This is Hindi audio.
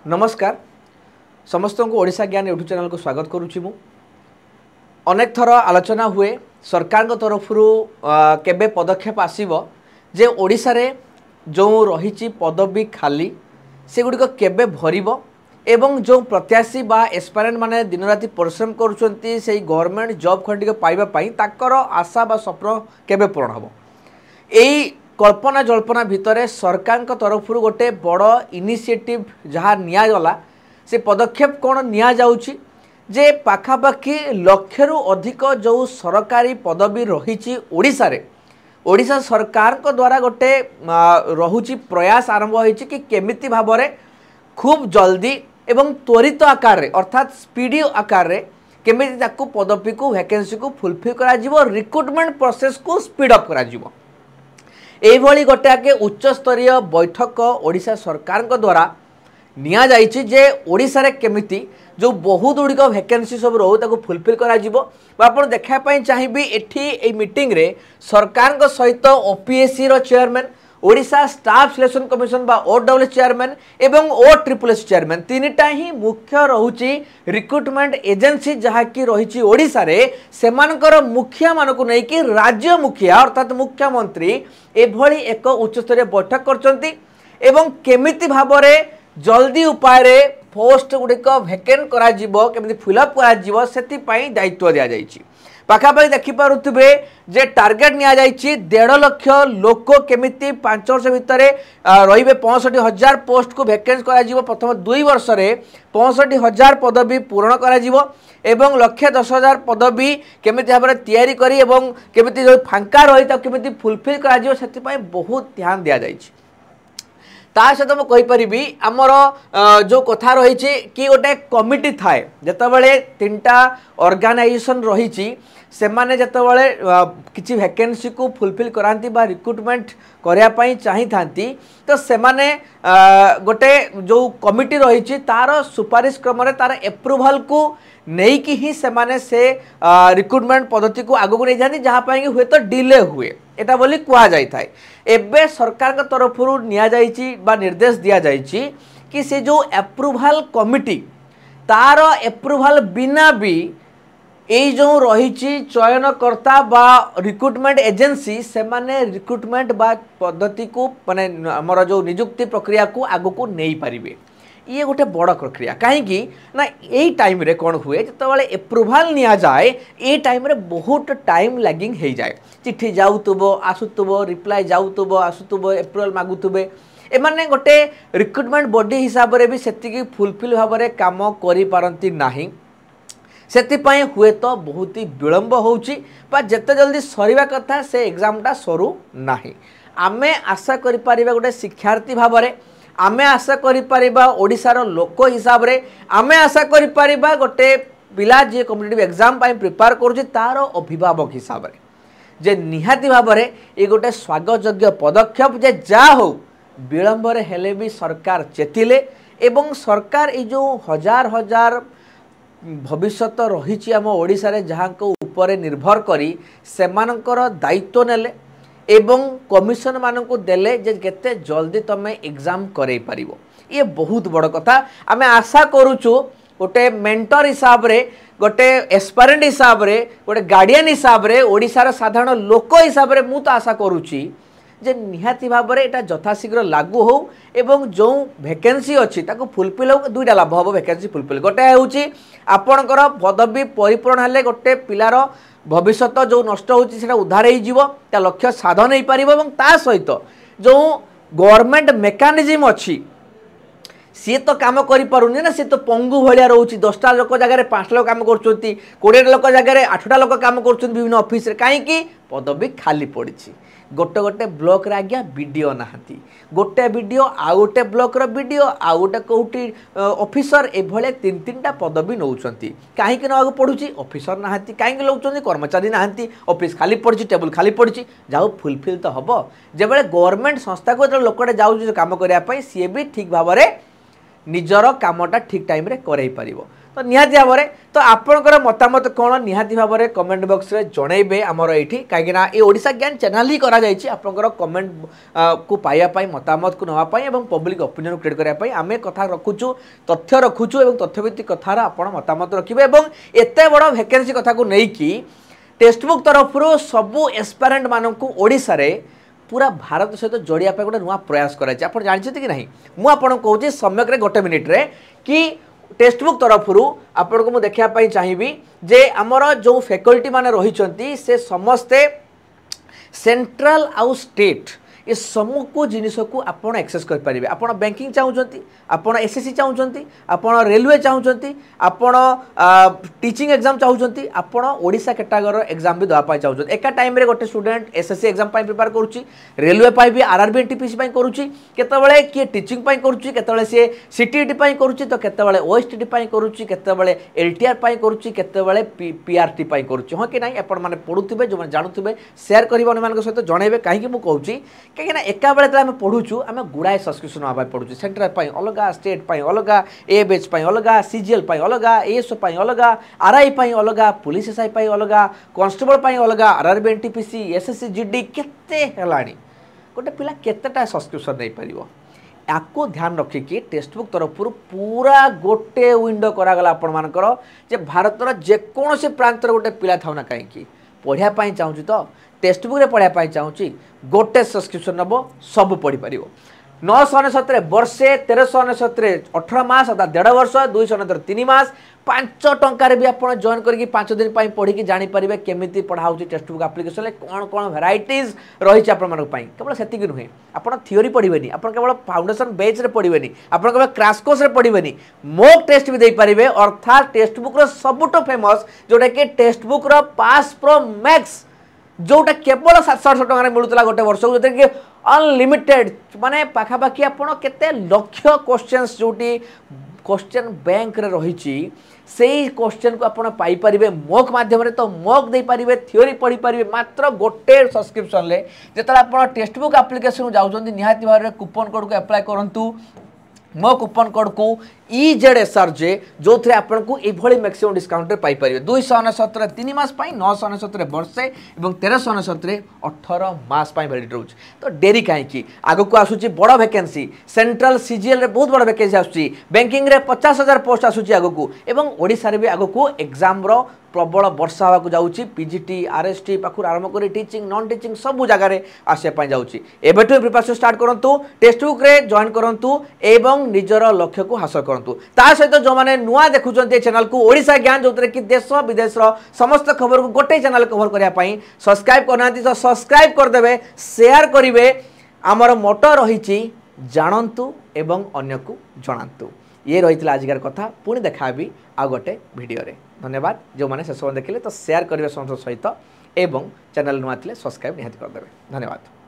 नमस्कार समस्त को ओडिशा ज्ञान यूट्यूब चैनल को स्वागत करुच्ची मु अनेक थर आलोचना हुए सरकार तरफ केबे पदक्षेप आसीबो जे ओडिशा रे जो रही पदवी खाली से गुड़िक केबे भरिबो एवं जो प्रत्याशी बा एस्पायरेंट माने दिन राति परिश्रम करुछंती से गवर्नमेंट जॉब खंडिक पाइबा पई ताकर आशा बा स्वप्न केबे पूर्ण हबो एई कल्पना जल्पना भितर सरकार तरफ गोटे बड़ इनिशिएटिव जहाँ निगला से पदक्षेप कौन निया जाउची जे पाखापाखि लक्षरु अधिक जो सरकारी पदवी रही ओडिशा रे ओडिशा सरकार को द्वारा गोटे रहुची प्रयास आरंभ होइछि कि केमिति भाबरे खूब जल्दी एवं त्वरित आकार रे अर्थात स्पीडी आकार रे केमिति ताकू पदवी को वैकेंसी को फुलफिल करा जिवो रिक्रुटमेंट प्रोसेस को स्पीड अप करा जिवो एभली गोटे आगे उच्च स्तरीय बैठक ओडिशा सरकार द्वारा निया जाइछि जे ओडिशा रे केमिति जो बहुत गुड़िक वैकेंसी सब रो ताको फुलफिल करा जिवो आपण देखा पई चाहिबी एठी ए मीटिंग रे सरकार को सहित ओपीएससी रो chairman Odisha staff selection commission बा ओडब्ल्यू चेयरमैन एवं ओट्रिपलएस चेयरमैन तीनटा ही मुख्य रहुची रिक्रुटमेंट एजेंसी जहाँ की रही ओडिशा रे सेमानकर मुखिया मानकु नै कि राज्य मुखिया अर्थात मुख्यमंत्री एभली एक उच्च स्तरीय बैठक करचंती एवं केमिति भाबरे जल्दी उपाय रे पोस्ट गुड़िक वैकेंट करा जिवो केमिति फिलअप करा जिवो सेति पई दायित्व दिया जाइछि पाखापाखि देखिपे जे टार्गेट निया जाइछि 1.5 लाख लोक केमिति 5 वर्ष भितर रही 65,000 पोस्ट को वैकेंट करा जिवो प्रथम 2 वर्ष रे 65,000 पदवी पूर्ण करा जिवो एवं 1,10,000 पदवी केमिति भाबरे तैयारी करी एवं केमिति जो फांका रही ता केमिति फुलफिल करा जिवो सेति पई बहुत ध्यान दिया जाइछि ता सहित मुझे कहीपरि आमर जो कथा रही कि गोटे कमिटी थाए जितेबाला 3टा ऑर्गेनाइजेशन रही से माने जितेबाला किसी वैकेंसी को फुलफिल कराती बा रिक्रुटमेंट करने चाही थांती तो से माने गोटे जो कमिटी रही तार सुपारिश क्रम तार एप्रुवाल को नहीं कि ही से माने से रिक्रुटमेंट पद्धति को आगू नहीं जाती जहाँपाई कि हुए तो डिले हुए एटा बोली कहा जाई थाए एबे सरकार का तरफ निया जाइछि बा निर्देश दिया जाइछि कि से जो एप्रुवाल कमिटी तार एप्रुवाल बिना भी ए जो रही चयनकर्ता बा रिक्रुटमेंट एजेंसी से माने रिक्रुटमेंट बा पद्धति को माने हमर जो नियुक्ति प्रक्रिया को आगू को नहीं पारिबे ये गोटे बड़ प्रक्रिया कहीं ना यही टाइम रे कौन हुए जितेबाला एप्रुवाल निया जाए ये टाइम रे बहुत टाइम लैगिंग हो जाए चिट्ठी जाऊब आसुब रिप्लाय जाऊब आसुब एप्रुवाल मागुवे एमाने गोटे रिक्रुटमेंट बॉडी हिसाब से भी सेतिकी फुलफिल भाव में काम करि पारंती नाही सेतिपाई हुए तो बहुत ही विलंब होउची बा जेते जल्दी सरीवा कथा से एग्जामटा सरू नाही आमे आशा करि परिबा गोटे शिक्षार्थी भाव में आमे आशा करिपारिबा ओडिशार लोक हिसाब रे आमे आशा करिपारिबा गोटे पिला जे कॉम्पिटिटिव एग्जाम पाई प्रिपेयर करूची तार अभिभावक हिसाब रे जे निहाती भाव रे ए गोटे स्वागतयोग्य पदक्षेप जे जा हो विलंब रे हेले भी सरकार चेतिले एवं सरकार ए जो हजार हजार भविष्यत रही आम ओडिशा रे जहाँ को ऊपर निर्भर करी सेमानकर दायित्व नेले एवं कमिशन मानक देले जे केते जल्दी तमे एग्जाम करे पारिबो ये बहुत बड़ कथा आमे आशा करूचु गोटे मेंटर हिसाब रे गोटे एस्पायरेंट हिसाब रे गोटे गार्डियन हिसाब रे ओडिशार साधारण लोक हिसाब रे मु तो आशा करूची जे निहाती भाव में एटा यथाशीघ्र लागू हो एवं जो वैकेंसी अच्छी ताको फुलफिल हो दुईटा लाभ हम वैकेंसी फुलफिल गोटे होउची आपणकर पदवी परिपूर्ण हेले गोटे पिलार भविष्यत जो नष्ट होची उद्धार हो लक्ष्य साधन हो पार ता सहित जो गवर्नमेंट मेकानिज्म अच्छी सी तो काम करें ना सी तो पंगु भाया रोचे 10टा लोक जगह 5टा लोक काम कर 20 लोक जगह 8टा लोक काम कर विभिन्न ऑफिस रे कहीं पदवी खाली पड़ी गोटे गोटे ब्लॉक रे आज्ञा बीडीओ नहांती गोटे बीडीओ आउ गोटे ब्लॉक रो बीडीओ आउ गोटे कौटी ऑफिसर एभले 3-3टा पदवी नौचंती कहीं नवाक पड़ुची ऑफिसर नहांती कहीं नौचंती कर्मचारी नहांती ऑफिस खाली पड़ी टेबल खाली पड़ी जाऊ फुलफिल तो हम जब गवर्नमेंट संस्था को जो लोकटे जाऊँ काम करने सी भी ठीक भाव में निजर कामटा ठीक टाइम रे करई पारिबो तो निहाती भाव में तो आपणकर मतामत कौन निहाती भाव में कमेंट बॉक्स में जनइबे आमर ये कहीं ये ओडिशा ज्ञान चैनल ही कर कमेंट को पाइबापी मतामत को नापी और पब्लिक ओपिनियन क्रिएट करने आम कथा रखुचु तथ्य रखुचु और तथ्यभित्तिक कथार आप मतामत रखिए और एत बड़ वैकेंसी कथा को लेकिन टेक्स्टबुक तरफ सबू एस्पायरेंट मानक ओडिशा रे पूरा भारत सहित जोड़िया गोटे नुआ प्रयास कराई आप जानते कि नहीं मुझे कहूँ सम्यक गोटे मिनिट रे कि टेक्स्टबुक तरफ आपको मुझे देखापी चाहिए जे आमर जो फैकल्टी माने रही से समस्ते सेंट्रल आउ स्टेट ये समूह जिनिस को आपड़ एक्सेस करेंगे आप बैंकिंग चाहते आपड़ एसएससी चाहते आपड़ रेलवे चाहते आपड़ टीचिंग एग्जाम चाहते आपड़ ओडिशा कैटेगोरी एग्जाम भी देवाई चाहते एक टाइम रे गोटे स्टूडेंट एसएससी एग्जाम प्रिपेयर करुच्ची रेलवे भी आरआरबी एनटीपीसी करुच्ची केतबेले किए टीचिंग करुच्ची केतबेले सी सीटीईटी करुच्ची तो केतबेले ओएसटीटी करुच्ची केतबेले एलटीआर करुच्ची केतबेले पीआरटी करुच्ची हाँ कि नहीं आपण मैंने पढ़ुवे जो जानूे सेयार करें सहित जनइबे कहीं मुझे कहूँ कहीं एका बेले आम पढ़ुचु आम गुड़ाए सब्सक्रिप्शन नापी पढ़ुचु सेंट्रल अलग स्टेट अलग एबेच अलग सीजीएल अलग एएसओ अलग आरआई अलग पुलिस एसआई अलग कांस्टेबल अलग आरआरबी एनटीपीसी एसएससी जीडी केते हेलानी गोटे पिला केतेटा सब्सक्रिप्शन नहीं पारिबो याको ध्यान रखिकी टेक्स्टबुक तरफ पूरा गोटे विंडो करागला आपण मानकर जे भारतर जेकोसी प्रांतर गोटे पिला थाउ ना कहीं पढ़ापी चाहूँ तो टेक्स्टबुक रे पढ़ापी चाहूँ गोटे सब्सक्रिप्शन नब सब पढ़ी पार 997 वर्षे 1397 18 मास अर्थात 1.5 वर्ष 297 3 मास 5 टंकार भी आप जॉइन करके 5 दिन पढ़ी जानीपारे केमी पढ़ाऊ टेक्स्टबुक आप्लिकेशन कौन कौन भेराइटीज रही केवल से नुहे आप थियोरी पढ़े आप केवल फाउंडेशन बेस रे पढ़े आप केवल क्रैश कोर्स रे पढ़े मॉक टेस्ट भी देपारे अर्थात टेक्स्टबुक सबुठ फेमस जोटा कि टेक्स्टबुक पास प्रो मैक्स जोटा केवल 700 टकर मिलूला गोटे वर्ष को जो अनलिमिटेड माने पाखापाखि आपड़ केते लक्ष क्वेश्चंस जोटी क्वेश्चन बैंक रे रही से क्वेश्चन को आपड़ पाइपर मॉक माध्यम तो मॉक दे पारे थियोरी पढ़ी पारे मात्र गोटे सब्सक्रिप्शन ले जिते आप टेक्स्टबुक आप्लिकेशन जाऊँच निहाती भाव में कूपन कोड को अप्लाई करूँ मो कूपन कोड को EZSRJ जो थे आपको ये मैक्सिमम डिस्काउंट पाइपर 297 3 मास 997 वर्षे और 1397 18 मास वैलिड रोचे तो डेरी कहीं आग को आसूँ बड़ वैकेंसी सेंट्रल सीजीएल रे बहुत बड़ वैकेंसी आसूँ बैंकिंग रे 50,000 पोस्ट आसूँ आग को ओडिशा भी आग को एग्जाम प्रबल वर्षा होगा जाऊँगी पीजीटी आरएसटी पाखु आरंभ कर टीचिंग नॉन टीचिंग सब जगार आसापी जाऊँगी एवं प्रिपरेशन स्टार्ट करूँ टेक्स्टबुक रे जॉइन करूँ एवं निजर लक्ष्य को हासिल करूँ ता सहित जो मैंने नुआ देखुं चैनल को ओडिशा ज्ञान जो कि देश विदेश समस्त खबर को गोटे चैनल कवर करने सब्सक्राइब करना तो सब्सक्राइब करदे शेयर करेंगे आमर मोटो रही जानतु एवं अन्य को जनातु ये रही आजिकार कथा पुणी देखा आ गोटे भिडियो रे धन्यवाद जो मैंने शेष देखिले तो शेयर करेंगे समस्त सहित एवं चैनल नुआ सब्सक्राइब निहाती करदे धन्यवाद।